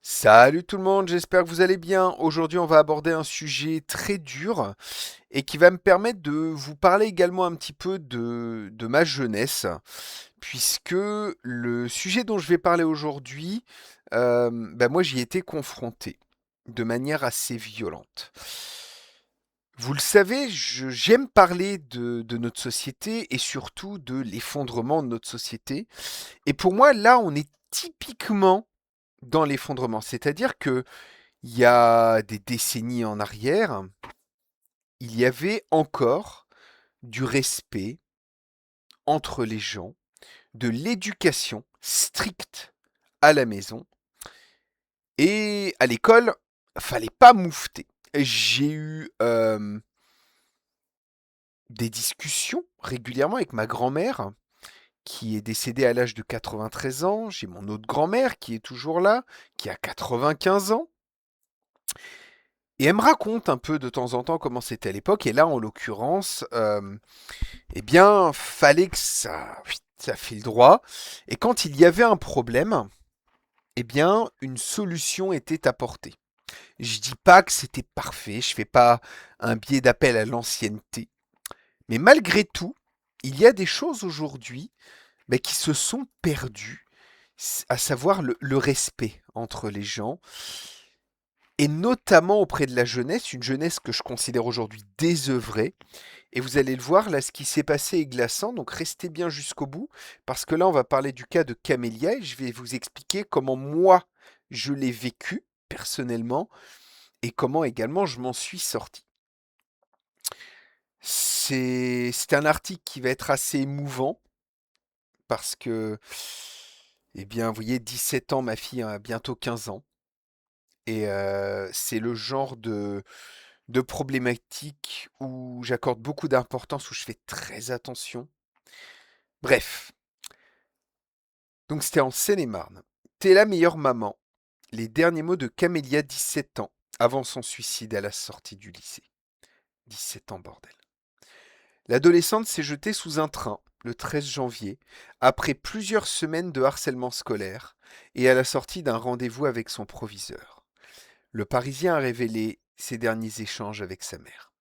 Salut tout le monde, j'espère que vous allez bien. Aujourd'hui, on va aborder un sujet très dur et qui va me permettre de vous parler également un petit peu de ma jeunesse, puisque le sujet dont je vais parler aujourd'hui, moi j'y ai été confronté de manière assez violente. Vous le savez, j'aime parler de notre société et surtout de l'effondrement de notre société. Et pour moi, là, on est typiquement dans l'effondrement. C'est-à-dire que il y a des décennies en arrière, il y avait encore du respect entre les gens, de l'éducation stricte à la maison et à l'école, fallait pas moufter. J'ai eu des discussions régulièrement avec ma grand-mère qui est décédée à l'âge de 93 ans. J'ai mon autre grand-mère qui est toujours là, qui a 95 ans. Et elle me raconte un peu de temps en temps comment c'était à l'époque. Et là, en l'occurrence, eh bien, fallait que ça file droit. Et quand il y avait un problème, eh bien, une solution était apportée. Je dis pas que c'était parfait, je fais pas un biais d'appel à l'ancienneté. Mais malgré tout, il y a des choses aujourd'hui qui se sont perdues, à savoir le respect entre les gens, et notamment auprès de la jeunesse, une jeunesse que je considère aujourd'hui désœuvrée. Et vous allez le voir, là, ce qui s'est passé est glaçant, donc restez bien jusqu'au bout, parce que là, on va parler du cas de Camélia, et je vais vous expliquer comment moi, je l'ai vécu, personnellement, et comment également je m'en suis sorti. C'est un article qui va être assez émouvant, parce que, eh bien, vous voyez, 17 ans, ma fille a bientôt 15 ans, et c'est le genre de problématique où j'accorde beaucoup d'importance, où je fais très attention. Bref, donc c'était en Seine-et-Marne. T'es la meilleure maman. Les derniers mots de Camélia, 17 ans, avant son suicide à la sortie du lycée. 17 ans, bordel. L'adolescente s'est jetée sous un train le 13 janvier, après plusieurs semaines de harcèlement scolaire, et à la sortie d'un rendez-vous avec son proviseur. Le Parisien a révélé ses derniers échanges avec sa mère.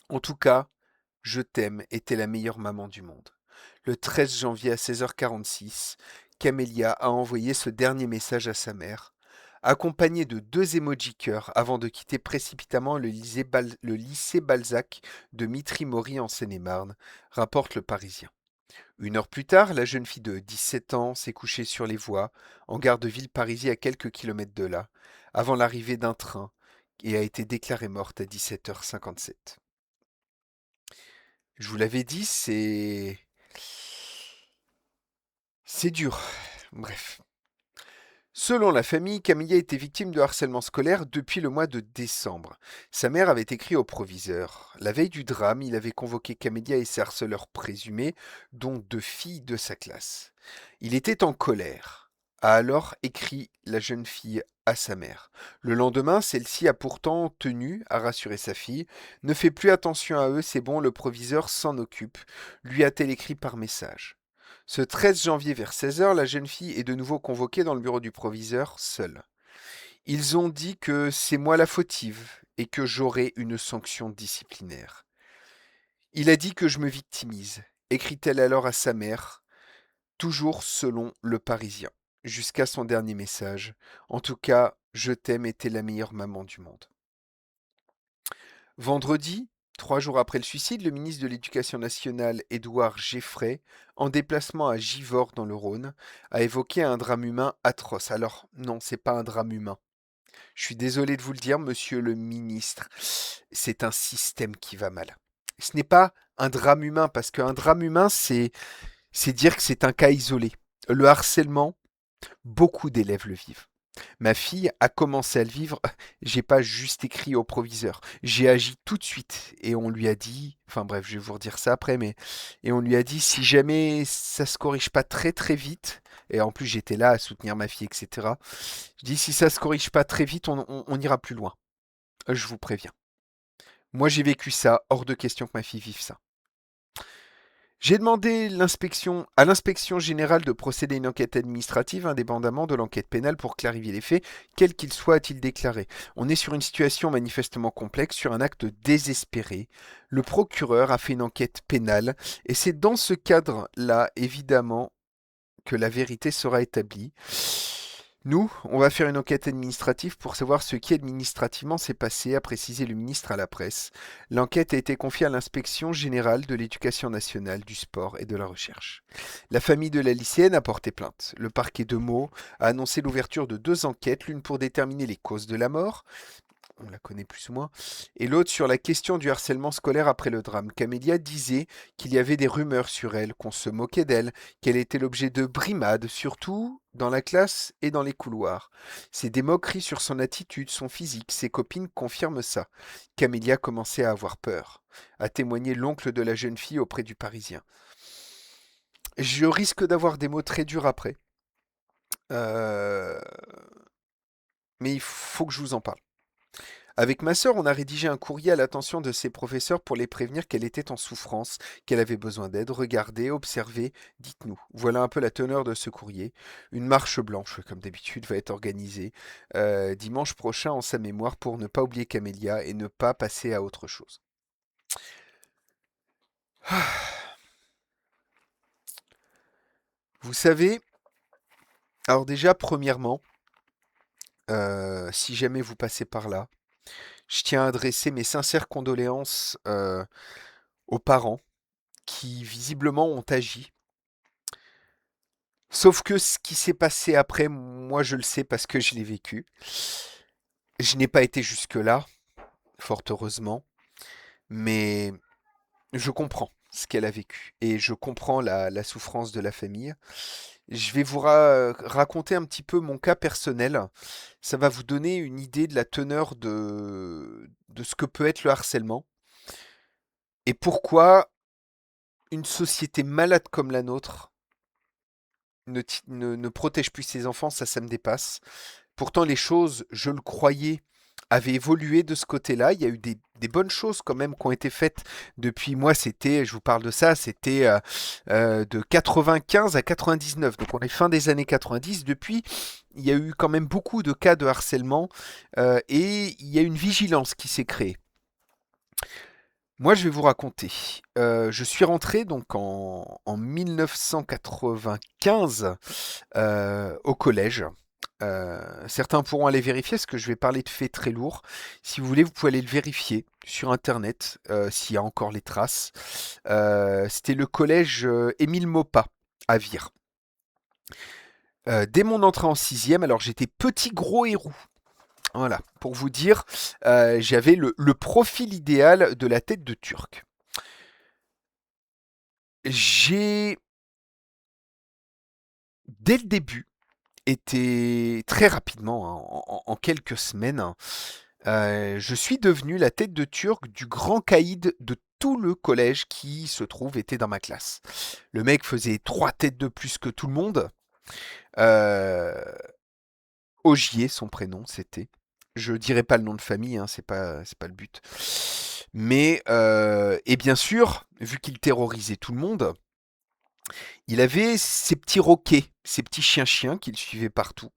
En tout cas, je t'aime était la meilleure maman du monde. Le 13 janvier à 16h46, Camélia a envoyé ce dernier message à sa mère, accompagné de deux emojis cœur avant de quitter précipitamment le lycée Balzac de Mitry-Mory en Seine-et-Marne, rapporte le Parisien. Une heure plus tard, la jeune fille de 17 ans s'est couchée sur les voies, en gare de Villeparisis à quelques kilomètres de là, avant l'arrivée d'un train, et a été déclarée morte à 17h57. Je vous l'avais dit, c'est dur. Bref. Selon la famille, Camilla était victime de harcèlement scolaire depuis le mois de décembre. Sa mère avait écrit au proviseur. La veille du drame, il avait convoqué Camélia et ses harceleurs présumés, dont deux filles de sa classe. Il était en colère, a alors écrit la jeune fille à sa mère. Le lendemain, celle-ci a pourtant tenu à rassurer sa fille. Ne fais plus attention à eux, c'est bon, le proviseur s'en occupe, lui a-t-elle écrit par message. Ce 13 janvier vers 16 heures, la jeune fille est de nouveau convoquée dans le bureau du proviseur, seule. Ils ont dit que c'est moi la fautive et que j'aurai une sanction disciplinaire. Il a dit que je me victimise, écrit-elle alors à sa mère, toujours selon le Parisien, jusqu'à son dernier message. En tout cas, je t'aime était la meilleure maman du monde. Vendredi, 3 jours après le suicide, le ministre de l'Éducation nationale, Édouard Geffray, en déplacement à Givors dans le Rhône, a évoqué un drame humain atroce. Alors, non, c'est pas un drame humain. Je suis désolé de vous le dire, monsieur le ministre, c'est un système qui va mal. Ce n'est pas un drame humain, parce qu'un drame humain, c'est dire que c'est un cas isolé. Le harcèlement, beaucoup d'élèves le vivent. Ma fille a commencé à le vivre. J'ai pas juste écrit au proviseur. J'ai agi tout de suite et on lui a dit, enfin bref, je vais vous redire ça après, mais et on lui a dit si jamais ça se corrige pas très très vite, et en plus j'étais là à soutenir ma fille, etc. Je dis si ça se corrige pas très vite, on ira plus loin. Je vous préviens. Moi j'ai vécu ça, hors de question que ma fille vive ça. J'ai demandé à l'inspection générale de procéder à une enquête administrative indépendamment de l'enquête pénale pour clarifier les faits, quels qu'ils soient, a-t-il déclaré. On est sur une situation manifestement complexe, sur un acte désespéré. Le procureur a fait une enquête pénale et c'est dans ce cadre-là, évidemment, que la vérité sera établie. Nous, on va faire une enquête administrative pour savoir ce qui administrativement s'est passé, a précisé le ministre à la presse. L'enquête a été confiée à l'inspection générale de l'éducation nationale, du sport et de la recherche. La famille de la lycéenne a porté plainte. Le parquet de Meaux a annoncé l'ouverture de 2 enquêtes, l'une pour déterminer les causes de la mort, on la connaît plus ou moins, et l'autre sur la question du harcèlement scolaire après le drame. Camélia disait qu'il y avait des rumeurs sur elle, qu'on se moquait d'elle, qu'elle était l'objet de brimades, surtout dans la classe et dans les couloirs. C'est des moqueries sur son attitude, son physique, ses copines confirment ça. Camélia commençait à avoir peur, a témoigné l'oncle de la jeune fille auprès du Parisien. Je risque d'avoir des mots très durs après, euh, mais il faut que je vous en parle. Avec ma sœur, on a rédigé un courrier à l'attention de ses professeurs pour les prévenir qu'elle était en souffrance, qu'elle avait besoin d'aide. Regardez, observez, dites-nous. Voilà un peu la teneur de ce courrier. Une marche blanche, comme d'habitude, va être organisée dimanche prochain en sa mémoire pour ne pas oublier Camélia et ne pas passer à autre chose. Vous savez, alors déjà, premièrement, si jamais vous passez par là, je tiens à adresser mes sincères condoléances aux parents qui visiblement ont agi. Sauf que ce qui s'est passé après, moi je le sais parce que je l'ai vécu. Je n'ai pas été jusque-là, fort heureusement, mais je comprends ce qu'elle a vécu et je comprends la souffrance de la famille. Je vais vous raconter un petit peu mon cas personnel. Ça va vous donner une idée de la teneur de ce que peut être le harcèlement et pourquoi une société malade comme la nôtre ne protège plus ses enfants, ça me dépasse. Pourtant, les choses, je le croyais, avaient évolué de ce côté-là. Il y a eu des bonnes choses quand même qui ont été faites depuis, moi, c'était, je vous parle de ça, c'était de 95 à 99. Donc on est fin des années 90. Depuis, il y a eu quand même beaucoup de cas de harcèlement et il y a une vigilance qui s'est créée. Moi, je vais vous raconter. Je suis rentré donc en 1995 au collège. Certains pourront aller vérifier parce que je vais parler de faits très lourds. Si vous voulez, vous pouvez aller le vérifier sur Internet s'il y a encore les traces. C'était le collège Émile Maupas à Vire. Dès mon entrée en sixième, alors j'étais petit, gros et roux. Voilà, pour vous dire, j'avais le profil idéal de la tête de Turc. J'ai, dès le début, été très rapidement, hein, en quelques semaines, je suis devenu la tête de Turc du grand caïd de tout le collège qui se trouve était dans ma classe. Le mec faisait 3 têtes de plus que tout le monde. Euh, Ogier, son prénom, c'était. Je dirai pas le nom de famille, hein, c'est pas le but. Mais et bien sûr, vu qu'il terrorisait tout le monde, il avait ses petits roquets, ses petits chiens-chiens qui le suivaient partout.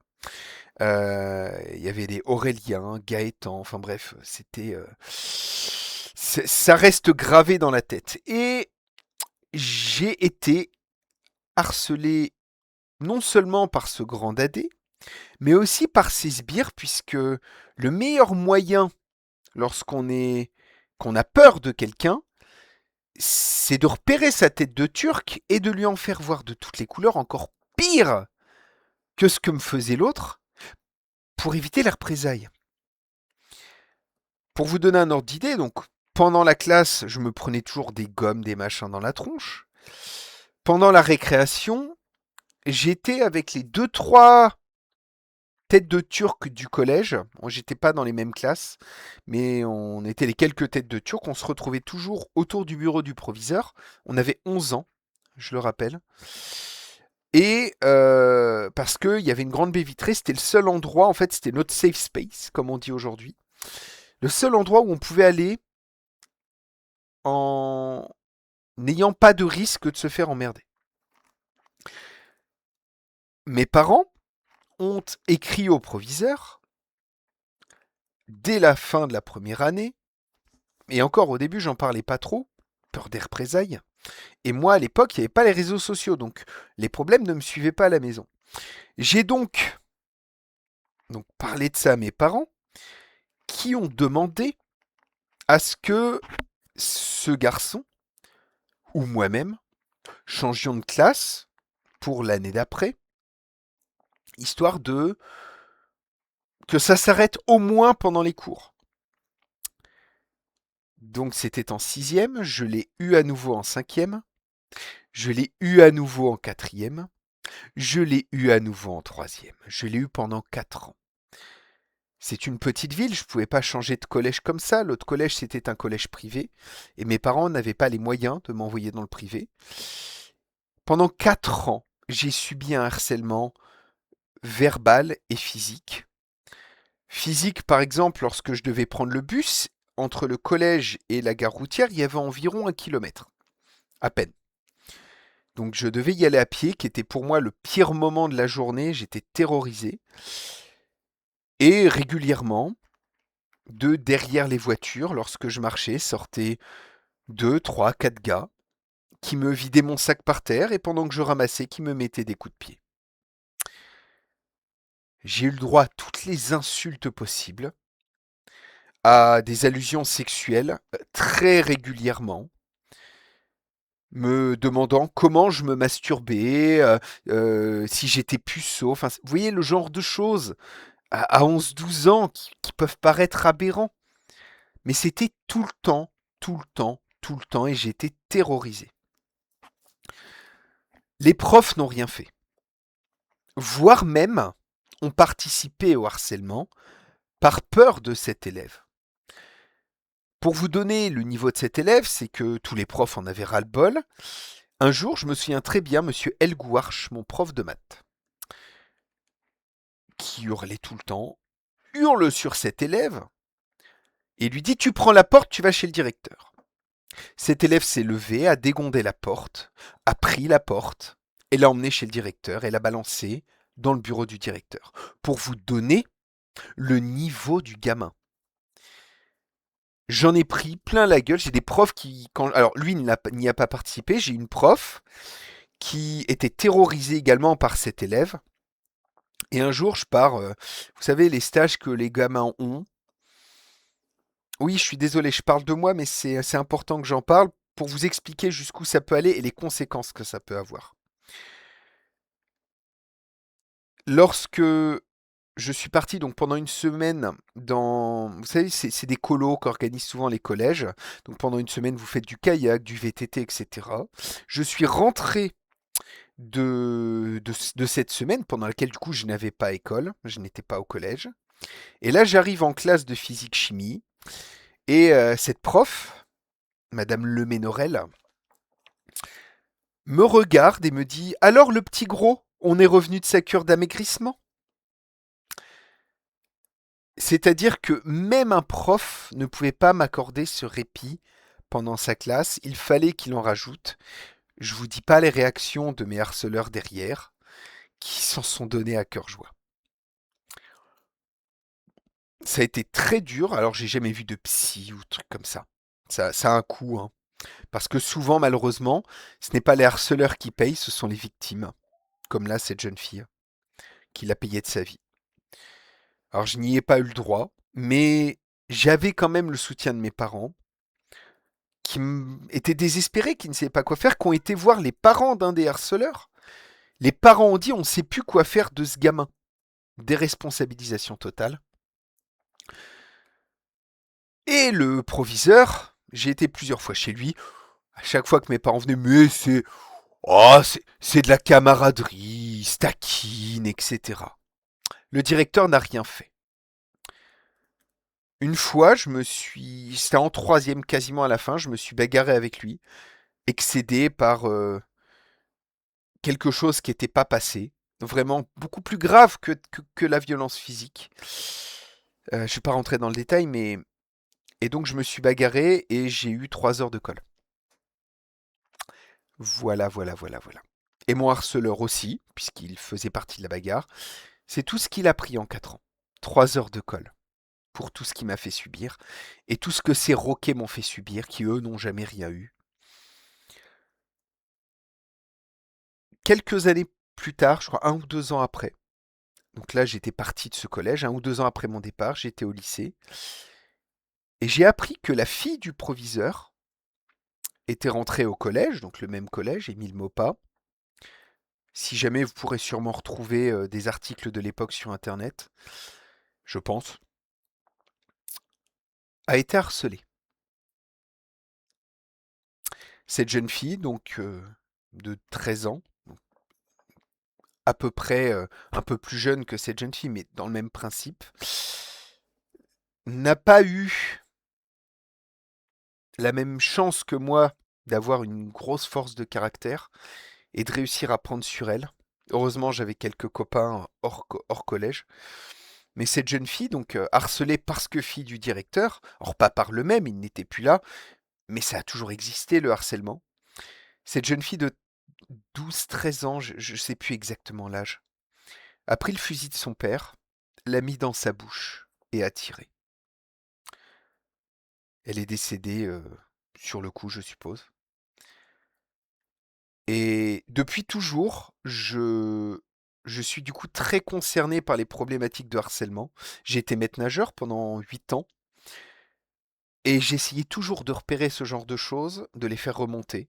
Il y avait des Aurélien, Gaëtan, enfin bref, ça reste gravé dans la tête. Et j'ai été harcelé non seulement par ce grand dadé, mais aussi par ses sbires, puisque le meilleur moyen qu'on a peur de quelqu'un, c'est de repérer sa tête de Turc et de lui en faire voir de toutes les couleurs encore pire que ce que me faisait l'autre pour éviter les représailles. Pour vous donner un ordre d'idée, donc pendant la classe, je me prenais toujours des gommes, des machins dans la tronche. Pendant la récréation, j'étais avec les 2-3 têtes de Turc du collège. Bon, j'étais pas dans les mêmes classes, mais on était les quelques têtes de Turc. On se retrouvait toujours autour du bureau du proviseur. On avait 11 ans, je le rappelle. Et parce qu'il y avait une grande baie vitrée, c'était le seul endroit, en fait, c'était notre safe space, comme on dit aujourd'hui. Le seul endroit où on pouvait aller en, n'ayant pas de risque de se faire emmerder. Mes parents ont écrit au proviseur dès la fin de la première année, et encore au début j'en parlais pas trop, peur des représailles, et moi à l'époque il n'y avait pas les réseaux sociaux, donc les problèmes ne me suivaient pas à la maison. J'ai donc parlé de ça à mes parents, qui ont demandé à ce que ce garçon, ou moi-même, changions de classe pour l'année d'après, histoire de que ça s'arrête au moins pendant les cours. Donc c'était en sixième, je l'ai eu à nouveau en cinquième, je l'ai eu à nouveau en quatrième, je l'ai eu à nouveau en troisième. Je l'ai eu pendant 4 ans. C'est une petite ville, je ne pouvais pas changer de collège comme ça. L'autre collège, c'était un collège privé. Et mes parents n'avaient pas les moyens de m'envoyer dans le privé. Pendant 4 ans, j'ai subi un harcèlement verbal et physique. Physique, par exemple, lorsque je devais prendre le bus, entre le collège et la gare routière, il y avait environ 1 kilomètre, à peine. Donc je devais y aller à pied, qui était pour moi le pire moment de la journée. J'étais terrorisé. Et régulièrement, de derrière les voitures, lorsque je marchais, sortaient 2, 3, 4 gars qui me vidaient mon sac par terre et pendant que je ramassais, qui me mettaient des coups de pied. J'ai eu le droit à toutes les insultes possibles, à des allusions sexuelles très régulièrement, me demandant comment je me masturbais, si j'étais puceau. Enfin, vous voyez le genre de choses à 11-12 ans qui peuvent paraître aberrants. Mais c'était tout le temps, tout le temps, tout le temps, et j'étais terrorisé. Les profs n'ont rien fait, voire même ont participé au harcèlement par peur de cet élève. Pour vous donner le niveau de cet élève, c'est que tous les profs en avaient ras-le-bol. Un jour, je me souviens très bien, monsieur Elgouarch, mon prof de maths, qui hurlait tout le temps, hurle sur cet élève et lui dit: tu prends la porte, tu vas chez le directeur. Cet élève s'est levé, a dégondé la porte, a pris la porte et l'a emmené chez le directeur et l'a balancé dans le bureau du directeur. Pour vous donner le niveau du gamin. J'en ai pris plein la gueule. J'ai des profs qui, alors lui n'y a pas participé. J'ai une prof qui était terrorisée également par cet élève. Et un jour, je pars, vous savez, les stages que les gamins ont. Oui, je suis désolé, je parle de moi, mais c'est important que j'en parle pour vous expliquer jusqu'où ça peut aller et les conséquences que ça peut avoir. Lorsque je suis parti donc pendant une semaine dans... Vous savez, c'est des colos qu'organisent souvent les collèges. Donc pendant une semaine, vous faites du kayak, du VTT, etc. Je suis rentré de cette semaine pendant laquelle du coup je n'avais pas école, je n'étais pas au collège. Et là, j'arrive en classe de physique-chimie. Et cette prof, Madame Leménorel, me regarde et me dit: alors le petit gros, on est revenu de sa cure d'amaigrissement? C'est-à-dire que même un prof ne pouvait pas m'accorder ce répit pendant sa classe, il fallait qu'il en rajoute. Je vous dis pas les réactions de mes harceleurs derrière, qui s'en sont donnés à cœur joie. Ça a été très dur, alors j'ai jamais vu de psy ou truc comme ça. Ça a un coût, hein. Parce que souvent, malheureusement, ce n'est pas les harceleurs qui payent, ce sont les victimes. Comme là, cette jeune fille, qui l'a payé de sa vie. Alors je n'y ai pas eu le droit, mais j'avais quand même le soutien de mes parents, qui étaient désespérés, qui ne savaient pas quoi faire, qui ont été voir les parents d'un des harceleurs. Les parents ont dit: on ne sait plus quoi faire de ce gamin. Déresponsabilisation totale. Et le proviseur, j'ai été plusieurs fois chez lui. À chaque fois que mes parents venaient: mais c'est... Oh, c'est de la camaraderie, il se taquine, etc. Le directeur n'a rien fait. Une fois, c'était en troisième, quasiment à la fin, je me suis bagarré avec lui, excédé par quelque chose qui n'était pas passé. Vraiment beaucoup plus grave que la violence physique. Je ne vais pas rentrer dans le détail, mais... Et donc je me suis bagarré et j'ai eu 3 heures de colle. Voilà, voilà, voilà, voilà. Et mon harceleur aussi, puisqu'il faisait partie de la bagarre, c'est tout ce qu'il a pris en 4 ans. 3 heures de colle pour tout ce qu'il m'a fait subir, et tout ce que ces roquets m'ont fait subir, qui eux n'ont jamais rien eu. Quelques années plus tard, je crois 1 ou 2 ans après, donc là j'étais parti de ce collège, 1 ou 2 ans après mon départ, j'étais au lycée, et j'ai appris que la fille du proviseur était rentrée au collège, donc le même collège, Émile Maupas. Si jamais vous pourrez sûrement retrouver des articles de l'époque sur Internet, je pense, a été harcelée. Cette jeune fille, donc de 13 ans, à peu près un peu plus jeune que cette jeune fille, mais dans le même principe, n'a pas eu la même chance que moi d'avoir une grosse force de caractère et de réussir à prendre sur elle. Heureusement, j'avais quelques copains hors collège. Mais cette jeune fille, donc harcelée parce que fille du directeur, or pas par le même, il n'était plus là, mais ça a toujours existé le harcèlement. Cette jeune fille de 12, 13 ans, je ne sais plus exactement l'âge, a pris le fusil de son père, l'a mis dans sa bouche et a tiré. Elle est décédée sur le coup, je suppose. Et depuis toujours, je suis du coup très concerné par les problématiques de harcèlement. J'ai été maître nageur pendant 8 ans et j'essayais toujours de repérer ce genre de choses, de les faire remonter.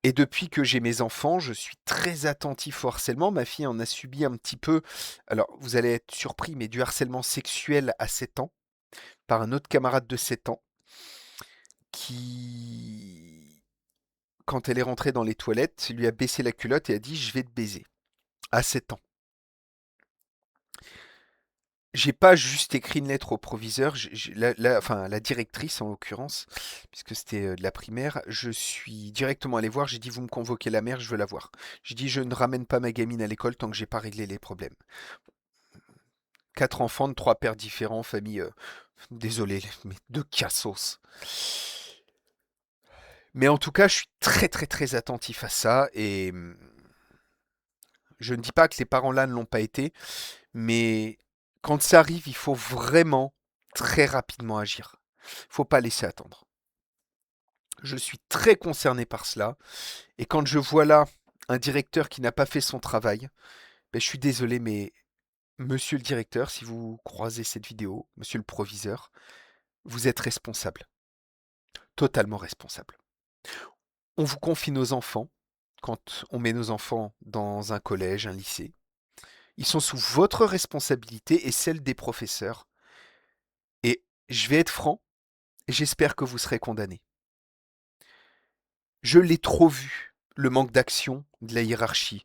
Et depuis que j'ai mes enfants, je suis très attentif au harcèlement. Ma fille en a subi un petit peu, alors vous allez être surpris, mais du harcèlement sexuel à 7 ans, par un autre camarade de 7 ans, qui, quand elle est rentrée dans les toilettes, lui a baissé la culotte et a dit «Je vais te baiser», à 7 ans. J'ai pas juste écrit une lettre au proviseur, enfin la directrice en l'occurrence, puisque c'était de la primaire, je suis directement allé voir, j'ai dit vous me convoquez la mère, je veux la voir. J'ai dit je ne ramène pas ma gamine à l'école tant que j'ai pas réglé les problèmes. 4 enfants de 3 pères différents, famille, désolé, mais de cassos. Mais en tout cas, je suis très très très attentif à ça et je ne dis pas que les parents là ne l'ont pas été, mais quand ça arrive, il faut vraiment très rapidement agir. Il faut pas laisser attendre. Je suis très concerné par cela. Et quand je vois là un directeur qui n'a pas fait son travail, ben, je suis désolé, mais monsieur le directeur, si vous croisez cette vidéo, monsieur le proviseur, vous êtes responsable. Totalement responsable. On vous confie nos enfants quand on met nos enfants dans un collège, un lycée. Ils sont sous votre responsabilité et celle des professeurs. Et je vais être franc, j'espère que vous serez condamnés. Je l'ai trop vu, le manque d'action de la hiérarchie.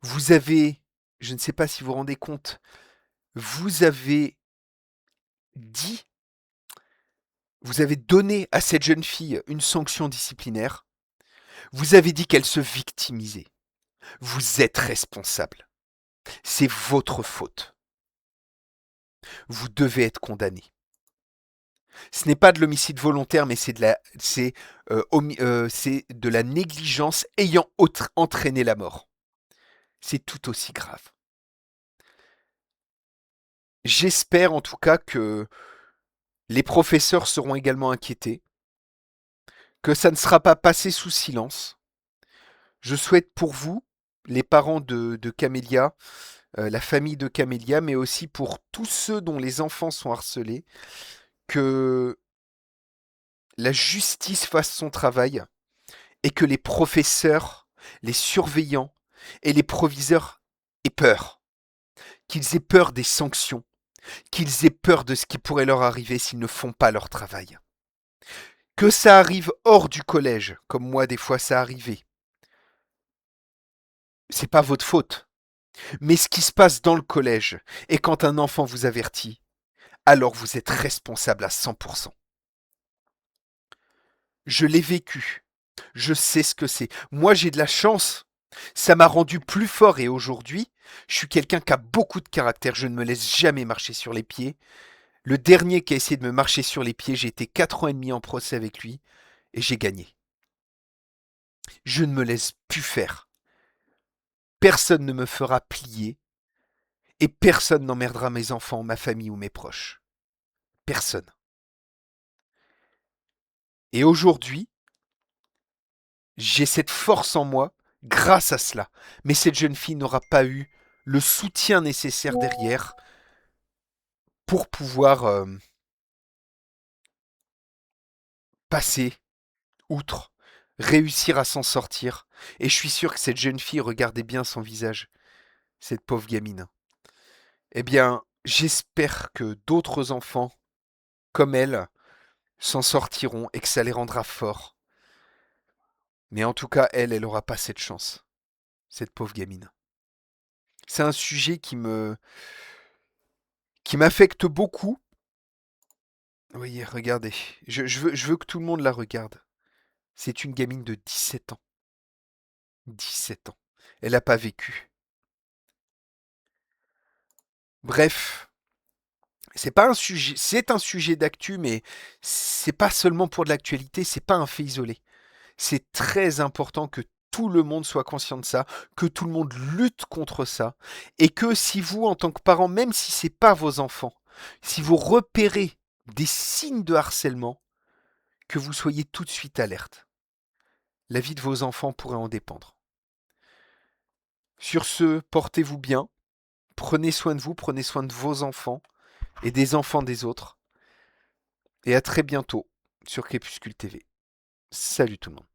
Vous avez, je ne sais pas si vous vous rendez compte, vous avez dit, vous avez donné à cette jeune fille une sanction disciplinaire. Vous avez dit qu'elle se victimisait. Vous êtes responsable. C'est votre faute. Vous devez être condamné. Ce n'est pas de l'homicide volontaire, mais c'est de la négligence ayant entraîné la mort. C'est tout aussi grave. J'espère en tout cas que les professeurs seront également inquiétés, que ça ne sera pas passé sous silence. Je souhaite pour vous, les parents de Camélia, la famille de Camélia, mais aussi pour tous ceux dont les enfants sont harcelés, que la justice fasse son travail et que les professeurs, les surveillants et les proviseurs aient peur. Qu'ils aient peur des sanctions, qu'ils aient peur de ce qui pourrait leur arriver s'ils ne font pas leur travail. Que ça arrive hors du collège, comme moi des fois ça arrivait, c'est pas votre faute. Mais ce qui se passe dans le collège, et quand un enfant vous avertit, alors vous êtes responsable à 100%. Je l'ai vécu. Je sais ce que c'est. Moi, j'ai de la chance. Ça m'a rendu plus fort et aujourd'hui, je suis quelqu'un qui a beaucoup de caractère. Je ne me laisse jamais marcher sur les pieds. Le dernier qui a essayé de me marcher sur les pieds, j'ai été 4 ans et demi en procès avec lui et j'ai gagné. Je ne me laisse plus faire. Personne ne me fera plier et personne n'emmerdera mes enfants, ma famille ou mes proches. Personne. Et aujourd'hui, j'ai cette force en moi grâce à cela. Mais cette jeune fille n'aura pas eu le soutien nécessaire derrière pour pouvoir passer outre, réussir à s'en sortir. Et je suis sûr que cette jeune fille regardait bien son visage, cette pauvre gamine. Eh bien, j'espère que d'autres enfants, comme elle, s'en sortiront et que ça les rendra forts. Mais en tout cas, elle n'aura pas cette chance, cette pauvre gamine. C'est un sujet qui m'affecte beaucoup. Oui, regardez, je veux que tout le monde la regarde. C'est une gamine de 17 ans. 17 ans. Elle n'a pas vécu. Bref, c'est un sujet d'actu, mais c'est pas seulement pour de l'actualité, c'est pas un fait isolé. C'est très important que tout le monde soit conscient de ça, que tout le monde lutte contre ça, et que si vous, en tant que parent, même si c'est pas vos enfants, si vous repérez des signes de harcèlement, que vous soyez tout de suite alerte. La vie de vos enfants pourrait en dépendre. Sur ce, portez-vous bien, prenez soin de vous, prenez soin de vos enfants et des enfants des autres. Et à très bientôt sur Crépuscule TV. Salut tout le monde.